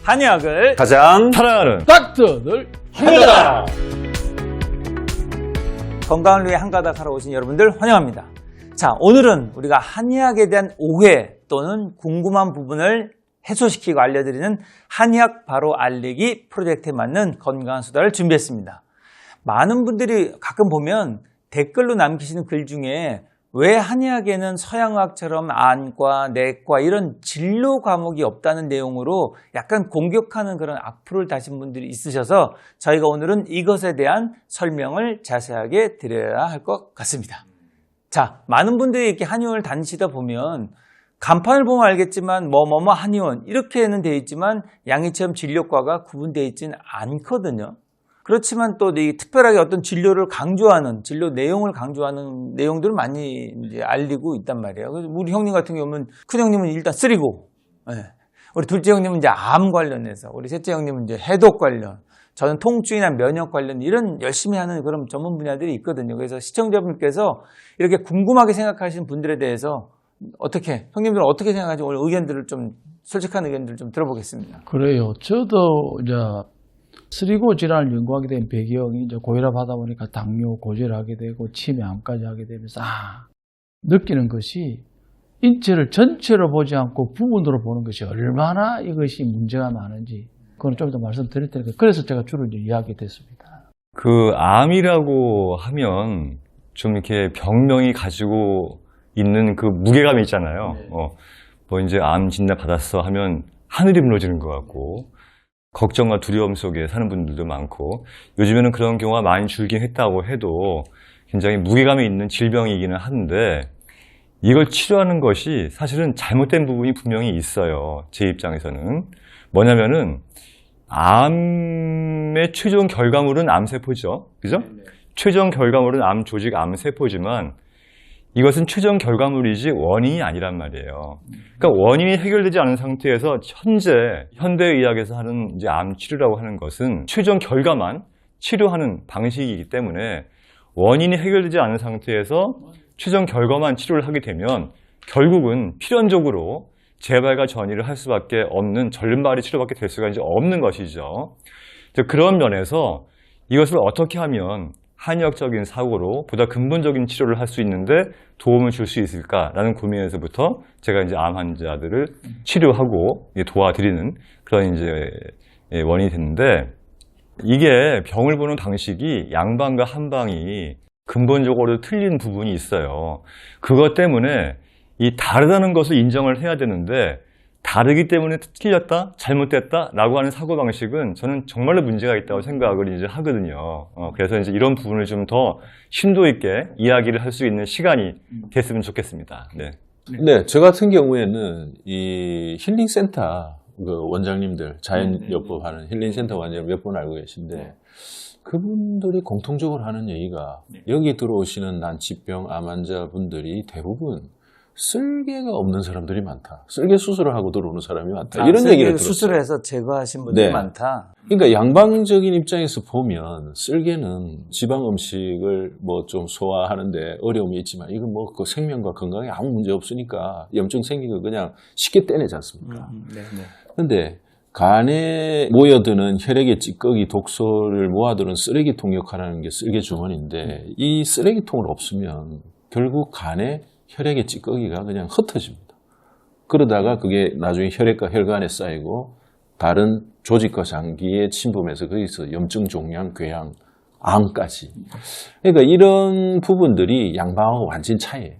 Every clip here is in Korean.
한의학을 가장 사랑하는 닥터들 한가다. 건강을 위해 한가닥 하러 오신 여러분들 환영합니다. 자, 오늘은 우리가 한의학에 대한 오해 또는 궁금한 부분을 해소시키고 알려드리는 한의학 바로 알리기 프로젝트에 맞는 건강한 수다를 준비했습니다. 많은 분들이 가끔 보면 댓글로 남기시는 글 중에 왜 한의학에는 서양의학처럼 안과, 내과 이런 진료 과목이 없다는 내용으로 약간 공격하는 그런 악플을 다신 분들이 있으셔서 저희가 오늘은 이것에 대한 설명을 자세하게 드려야 할 것 같습니다. 자, 많은 분들이 이렇게 한의원을 다니시다 보면 간판을 보면 알겠지만 뭐뭐뭐 한의원 이렇게는 되어 있지만 양의체험 진료과가 구분되어 있지는 않거든요. 그렇지만 또 특별하게 어떤 진료를 강조하는, 진료 내용을 강조하는 내용들을 많이 이제 알리고 있단 말이에요. 그래서 우리 형님 같은 경우는, 큰 형님은 일단 쓰리고, 우리 둘째 형님은 이제 암 관련해서, 우리 셋째 형님은 이제 해독 관련, 저는 통증이나 면역 관련 이런 열심히 하는 그런 전문 분야들이 있거든요. 그래서 시청자분께서 이렇게 궁금하게 생각하시는 분들에 대해서 형님들은 어떻게 생각하는지 오늘 의견들을 좀, 솔직한 의견들을 좀 들어보겠습니다. 그래요. 저도 이제 쓰리고 질환을 연구하게 된 배경이 이제 고혈압 하다 보니까 당뇨, 고지혈 하게 되고 치매암까지 하게 되면서 느끼는 것이 인체를 전체로 보지 않고 부분으로 보는 것이 얼마나 이것이 문제가 많은지 그건 좀 더 말씀드릴 테니까 그래서 제가 주로 이제 이야기됐습니다. 그 암이라고 하면 좀 이렇게 병명이 가지고 있는 그 무게감이 있잖아요. 네. 뭐 이제 암 진단 받았어 하면 하늘이 무너지는 것 같고 걱정과 두려움 속에 사는 분들도 많고 요즘에는 그런 경우가 많이 줄긴 했다고 해도 굉장히 무게감이 있는 질병이기는 한데 이걸 치료하는 것이 사실은 잘못된 부분이 분명히 있어요. 제 입장에서는. 뭐냐면은 암의 최종 결과물은 암세포죠. 그죠? 최종 결과물은 암 조직, 암세포지만 이것은 최종 결과물이지 원인이 아니란 말이에요. 그러니까 원인이 해결되지 않은 상태에서 현대의학에서 하는 이제 암 치료라고 하는 것은 최종 결과만 치료하는 방식이기 때문에 원인이 해결되지 않은 상태에서 최종 결과만 치료를 하게 되면 결국은 필연적으로 재발과 전이를 할 수밖에 없는 전름발이 치료밖에 될 수가 이제 없는 것이죠. 그런 면에서 이것을 어떻게 하면 한의학적인 사고로 보다 근본적인 치료를 할 수 있는데 도움을 줄 수 있을까라는 고민에서부터 제가 이제 암 환자들을 치료하고 도와드리는 그런 이제 원인이 됐는데 이게 병을 보는 방식이 양방과 한방이 근본적으로 틀린 부분이 있어요. 그것 때문에 이 다르다는 것을 인정을 해야 되는데 다르기 때문에 틀렸다, 잘못됐다 라고 하는 사고방식은 저는 정말로 문제가 있다고 생각을 이제 하거든요. 그래서 이제 이런 부분을 좀 더 심도 있게 이야기를 할 수 있는 시간이 됐으면 좋겠습니다. 네. 네, 저 같은 경우에는 이 힐링센터 그 원장님들, 자연요법 하는 힐링센터 원장님 몇 분 알고 계신데 그분들이 공통적으로 하는 얘기가 여기 들어오시는 난치병, 암 환자분들이 대부분 쓸개가 없는 사람들이 많다. 쓸개 수술을 하고 들어오는 사람이 많다. 이런 얘기를 들었어요. 수술을 해서 제거하신 분들이 네. 많다. 그러니까 양방적인 입장에서 보면 쓸개는 지방 음식을 뭐 좀 소화하는데 어려움이 있지만 이건 뭐 그 생명과 건강에 아무 문제 없으니까 염증 생기고 그냥 쉽게 떼내지 않습니까? 그런데 간에 모여드는 혈액의 찌꺼기, 독소를 모아두는 쓰레기통 역할을 게 쓸개 주머니인데 이 쓰레기통을 없으면 결국 간에 혈액의 찌꺼기가 그냥 흩어집니다. 그러다가 그게 나중에 혈액과 혈관에 쌓이고 다른 조직과 장기에 침범해서 거기서 염증, 종양, 궤양, 암까지. 그러니까 이런 부분들이 양방하고 완전 차이예요.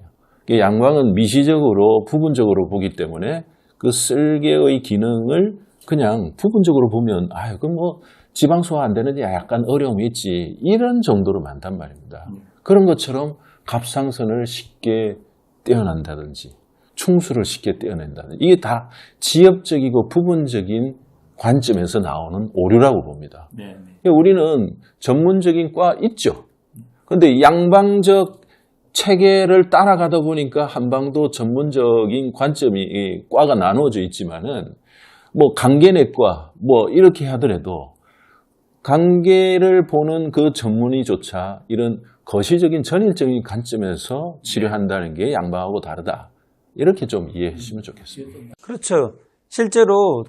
양방은 미시적으로 부분적으로 보기 때문에 그 쓸개의 기능을 그냥 부분적으로 보면 그건 뭐 지방 소화 안 되는데 약간 어려움이 있지 이런 정도로 많단 말입니다. 그런 것처럼 갑상선을 쉽게 떼어낸다든지 충수를 쉽게 떼어낸다든지 이게 다 지엽적이고 부분적인 관점에서 나오는 오류라고 봅니다. 우리는 전문적인 과 있죠. 그런데 양방적 체계를 따라가다 보니까 한방도 전문적인 관점이 과가 나누어져 있지만은 뭐 간개내과 뭐 이렇게 하더라도 관계를 보는 그 전문의조차 이런 거시적인 전일적인 관점에서 치료한다는 게 양방하고 다르다. 이렇게 좀 이해해 주시면 좋겠습니다. 그렇죠. 실제로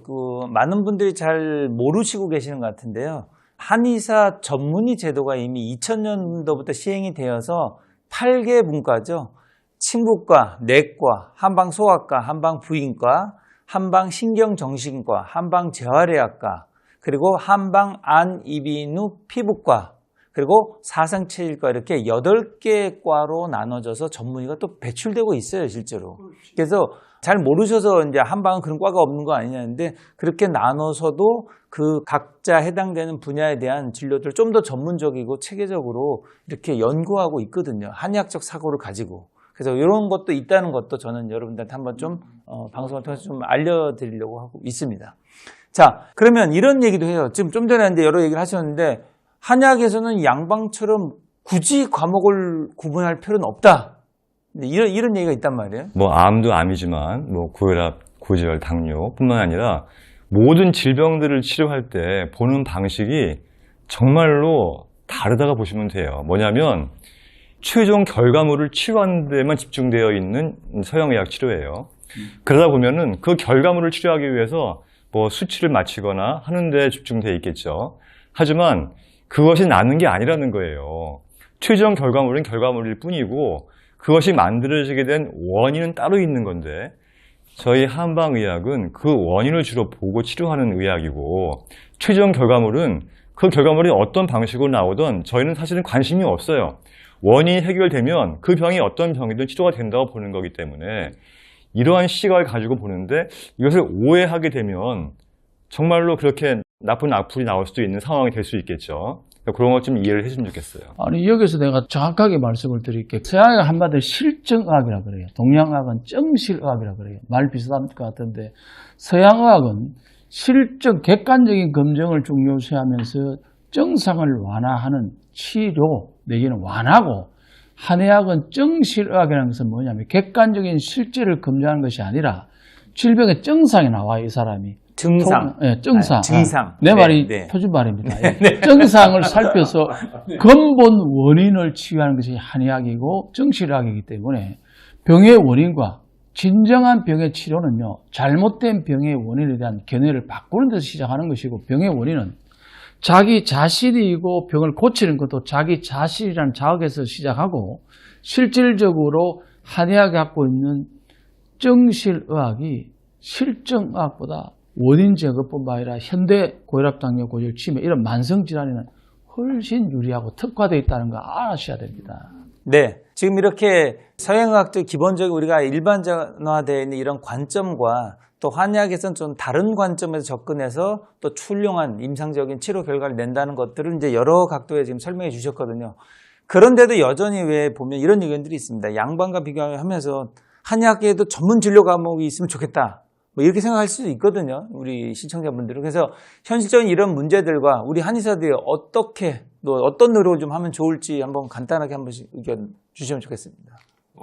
많은 분들이 잘 모르시고 계시는 것 같은데요. 한의사 전문의 제도가 이미 2000년도부터 시행이 되어서 8개 분과죠. 침구과, 내과, 한방소아과, 한방부인과, 한방신경정신과, 한방재활의학과, 그리고 한방안이비인후 피부과, 그리고 사상체질과 이렇게 8개 과로 나눠져서 전문의가 또 배출되고 있어요, 실제로. 그래서 잘 모르셔서 이제 한방은 그런 과가 없는 거 아니냐는데 그렇게 나눠서도 그 각자 해당되는 분야에 대한 진료들을 좀 더 전문적이고 체계적으로 이렇게 연구하고 있거든요. 한의학적 사고를 가지고. 그래서 이런 것도 있다는 것도 저는 여러분들한테 한번 좀 방송을 통해서 좀 알려드리려고 하고 있습니다. 자, 그러면 이런 얘기도 해요. 지금 좀 전에 이제 여러 얘기를 하셨는데 한의학에서는 양방처럼 굳이 과목을 구분할 필요는 없다. 이런 얘기가 있단 말이에요. 뭐 암도 암이지만 뭐 고혈압, 고지혈, 당뇨뿐만 아니라 모든 질병들을 치료할 때 보는 방식이 정말로 다르다고 보시면 돼요. 뭐냐면 최종 결과물을 치료하는 데만 집중되어 있는 서양의학 치료예요. 그러다 보면은 그 결과물을 치료하기 위해서 뭐 수치를 맞추거나 하는 데 집중되어 있겠죠. 하지만 그것이 낫는 게 아니라는 거예요. 최종 결과물은 결과물일 뿐이고 그것이 만들어지게 된 원인은 따로 있는 건데 저희 한방의학은 그 원인을 주로 보고 치료하는 의학이고 최종 결과물은 그 결과물이 어떤 방식으로 나오든 저희는 사실은 관심이 없어요. 원인이 해결되면 그 병이 어떤 병이든 치료가 된다고 보는 거기 때문에 이러한 시각을 가지고 보는데 이것을 오해하게 되면 정말로 그렇게 나쁜 악플이 나올 수도 있는 상황이 될 수 있겠죠. 그런 것 좀 이해를 해주면 좋겠어요. 아니, 여기서 내가 정확하게 말씀을 드릴게요. 서양의학 한마디로 실증의학이라 그래요. 동양의학은 정실의학이라 그래요. 말 비슷한 것 같은데 서양의학은 실증, 객관적인 검증을 중요시하면서 증상을 완화하는 치료 내지는 완하고, 한의학은 정실의학이라는 것은 뭐냐면 객관적인 실제를 검증하는 것이 아니라 질병의 증상이 나와요. 이 사람이. 증상. 네, 증상. 증상. 내 네, 말이 네. 표준말입니다. 증상을 살펴서 근본 원인을 치유하는 것이 한의학이고 정실의학이기 때문에 병의 원인과 진정한 병의 치료는요, 잘못된 병의 원인에 대한 견해를 바꾸는 데서 시작하는 것이고, 병의 원인은 자기 자신이고 병을 고치는 것도 자기 자신이라는 자각에서 시작하고, 실질적으로 한의학이 갖고 있는 정실의학이 실증의학보다 원인 제거뿐만 아니라 현대 고혈압, 당뇨, 고지혈, 치매 이런 만성 질환에는 훨씬 유리하고 특화되어 있다는 거 아셔야 됩니다. 네, 지금 이렇게 서양의학적 기본적으로 우리가 일반화되어 있는 이런 관점과 또 한의학에서는 좀 다른 관점에서 접근해서 또 훌륭한 임상적인 치료 결과를 낸다는 것들을 이제 여러 각도에 지금 설명해 주셨거든요. 그런데도 여전히 왜 보면 이런 의견들이 있습니다. 양반과 비교하면서 한의학계에도 전문 진료 과목이 있으면 좋겠다. 뭐 이렇게 생각할 수도 있거든요. 우리 시청자분들은. 그래서 현실적인 이런 문제들과 우리 한의사들이 어떻게 또 어떤 노력을 좀 하면 좋을지 한번 간단하게 한 번씩 의견 주시면 좋겠습니다.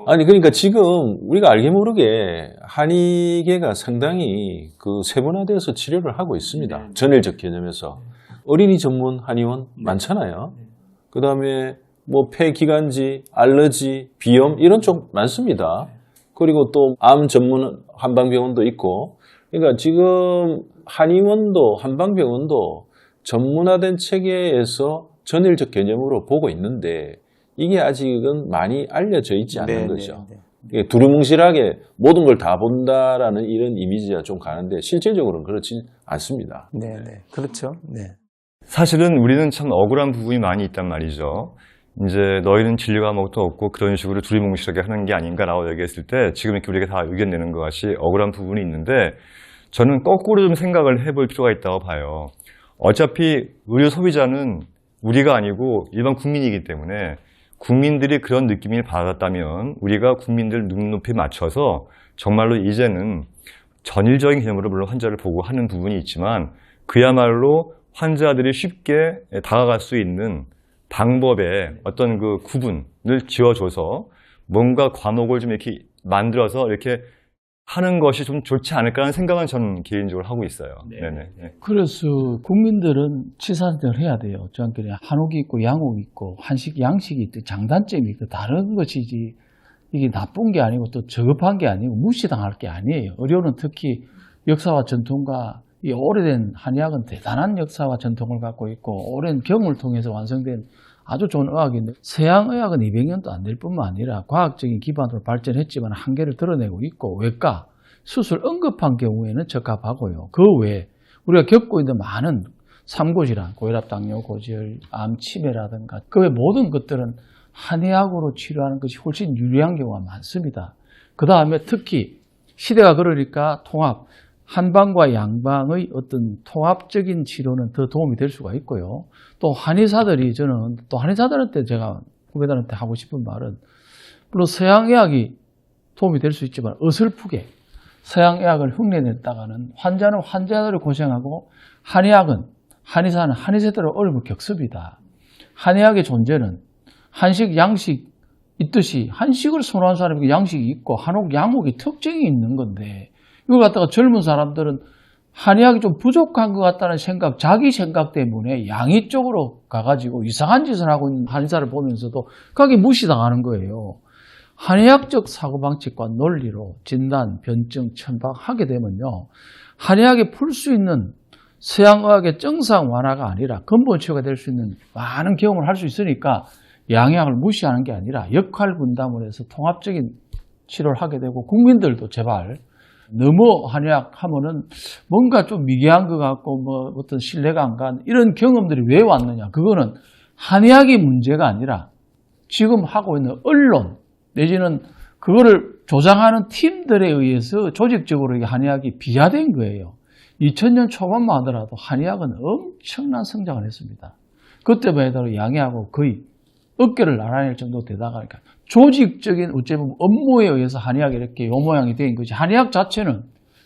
아니, 그러니까 지금 우리가 알게 모르게 한의계가 상당히 그 세분화돼서 치료를 하고 있습니다. 전일적 개념에서. 어린이 전문 한의원 많잖아요. 그 다음에 뭐 폐기관지, 알러지, 비염 이런 쪽 많습니다. 그리고 또 암 전문 한방병원도 있고, 그러니까 지금 한의원도 한방병원도 전문화된 체계에서 전일적 개념으로 보고 있는데 이게 아직은 많이 알려져 있지 않는 거죠. 두루뭉실하게 모든 걸 다 본다라는 이런 이미지가 좀 가는데 실질적으로는 그렇진 않습니다. 네, 네, 그렇죠. 네. 사실은 우리는 참 억울한 부분이 많이 있단 말이죠. 이제 너희는 진료 과목도 없고 그런 식으로 두리뭉실하게 하는 게 아닌가라고 얘기했을 때 지금 이렇게 우리가 다 의견 내는 것 같이 억울한 부분이 있는데 저는 거꾸로 좀 생각을 해볼 필요가 있다고 봐요. 어차피 의료 소비자는 우리가 아니고 일반 국민이기 때문에 국민들이 그런 느낌을 받았다면 우리가 국민들 눈높이에 맞춰서 정말로 이제는 전일적인 개념으로 물론 환자를 보고 하는 부분이 있지만 그야말로 환자들이 쉽게 다가갈 수 있는 방법의 어떤 그 구분을 지어줘서 뭔가 과목을 좀 이렇게 만들어서 이렇게 하는 것이 좀 좋지 않을까라는 생각은 저는 개인적으로 하고 있어요. 네네. 그래서 국민들은 치사선택을 해야 돼요. 저한테는 한옥이 있고 양옥이 있고 한식, 양식이 있고 장단점이 있고 다른 것이지 이게 나쁜 게 아니고 또 저급한 게 아니고 무시당할 게 아니에요. 의료는 특히 역사와 전통과 이 오래된 한의학은 대단한 역사와 전통을 갖고 있고 오랜 경험을 통해서 완성된 아주 좋은 의학인데 서양 의학은 200년도 안 될 뿐만 아니라 과학적인 기반으로 발전했지만 한계를 드러내고 있고 외과, 수술 응급한 경우에는 적합하고요. 그 외에 우리가 겪고 있는 많은 삼고질환, 고혈압, 당뇨, 고지혈, 암, 치매라든가 그 외 모든 것들은 한의학으로 치료하는 것이 훨씬 유리한 경우가 많습니다. 그 다음에 특히 시대가 그러니까 통합, 한방과 양방의 어떤 통합적인 치료는 더 도움이 될 수가 있고요. 또 한의사들이 저는 또 한의사들한테 제가 후배들한테 하고 싶은 말은 물론 서양의학이 도움이 될 수 있지만 어설프게 서양의학을 흉내냈다가는 환자는 환자대로 고생하고 한의학은 한의사는 한의사대로 어려움을 겪습니다. 한의학의 존재는 한식, 양식 있듯이 한식을 선호하는 사람이 양식이 있고 한옥, 양옥이 특징이 있는 건데 이걸 갖다가 젊은 사람들은 한의학이 좀 부족한 것 같다는 생각, 자기 생각 때문에 양의 쪽으로 가가지고 이상한 짓을 하고 있는 한의사를 보면서도 거기 무시당하는 거예요. 한의학적 사고방식과 논리로 진단, 변증, 처방하게 되면요. 한의학이 풀 수 있는 서양의학의 정상 완화가 아니라 근본 치료가 될 수 있는 많은 경험을 할 수 있으니까 양의학을 무시하는 게 아니라 역할 분담을 해서 통합적인 치료를 하게 되고 국민들도 제발 너무 한의학 하면은 뭔가 좀 미개한 것 같고 뭐 어떤 신뢰가 안 가는 이런 경험들이 왜 왔느냐. 그거는 한의학이 문제가 아니라 지금 하고 있는 언론 내지는 그거를 조장하는 팀들에 의해서 조직적으로 한의학이 비하된 거예요. 2000년 초반만 하더라도 한의학은 엄청난 성장을 했습니다. 그때만 해도 양의학하고 거의 어깨를 나란할 정도 되다가 조직적인 어쩌면 업무에 의해서 한의학이 이렇게 요 모양이 된 거지. 한의학 자체는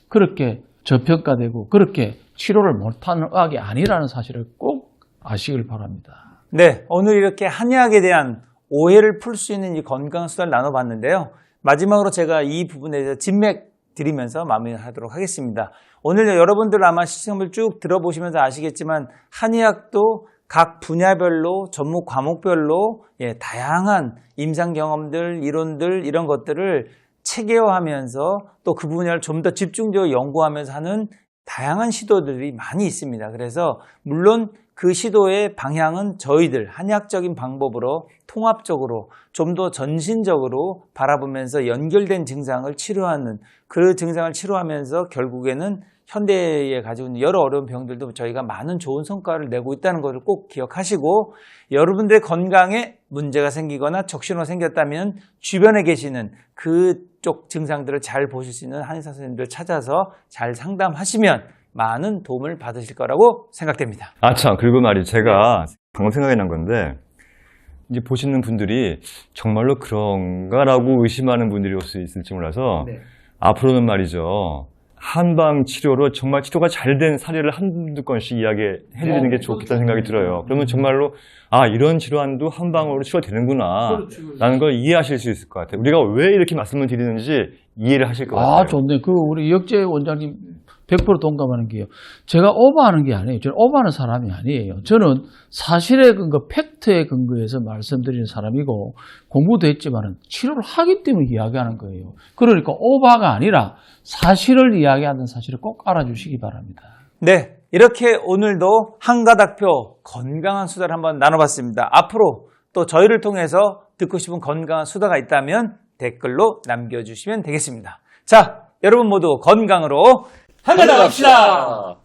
그렇게 저평가되고 그렇게 치료를 못하는 의학이 아니라는 사실을 꼭 아시길 바랍니다. 네, 오늘 이렇게 한의학에 대한 오해를 풀 수 있는 이 건강 수다를 나눠봤는데요. 마지막으로 제가 이 부분에 대해서 진맥 드리면서 마무리하도록 하겠습니다. 오늘 여러분들 아마 시청을 쭉 들어보시면서 아시겠지만 한의학도 각 분야별로 전문 과목별로 다양한 임상 경험들, 이론들 이런 것들을 체계화하면서 또 그 분야를 좀 더 집중적으로 연구하면서 하는 다양한 시도들이 많이 있습니다. 그래서 물론 그 시도의 방향은 저희들 한의학적인 방법으로 통합적으로 좀 더 전신적으로 바라보면서 연결된 증상을 치료하는 그 증상을 치료하면서 결국에는 현대에 가지고 있는 여러 어려운 병들도 저희가 많은 좋은 성과를 내고 있다는 것을 꼭 기억하시고 여러분들의 건강에 문제가 생기거나 적신호가 생겼다면 주변에 계시는 그쪽 증상들을 잘 보실 수 있는 한의사 선생님들 찾아서 잘 상담하시면 많은 도움을 받으실 거라고 생각됩니다. 참, 그리고 말이 제가 방금 생각이 난 건데, 이제 보시는 분들이 정말로 그런가라고 의심하는 분들이 올 수 있을지 몰라서, 앞으로는 말이죠. 한방 치료로 정말 치료가 잘 된 사례를 한두 건씩 이야기해 드리는 게 좋겠다는 생각이 들어요. 그러면 정말로, 이런 질환도 한방으로 치료되는구나. 라는 걸 이해하실 수 있을 것 같아요. 우리가 왜 이렇게 말씀을 드리는지 이해를 하실 것 같아요. 좋네. 우리 역재 원장님 100% 동감하는 게요. 제가 오버하는 게 아니에요. 저는 오버하는 사람이 아니에요. 저는 사실에 근거, 팩트에 근거해서 말씀드리는 사람이고 공부도 했지만 치료를 하기 때문에 이야기하는 거예요. 그러니까 오버가 아니라 사실을 이야기하는 사실을 꼭 알아주시기 바랍니다. 네, 이렇게 오늘도 한가닥표 건강한 수다를 한번 나눠봤습니다. 앞으로 또 저희를 통해서 듣고 싶은 건강한 수다가 있다면 댓글로 남겨주시면 되겠습니다. 자, 여러분 모두 건강으로 한가닥 합시다.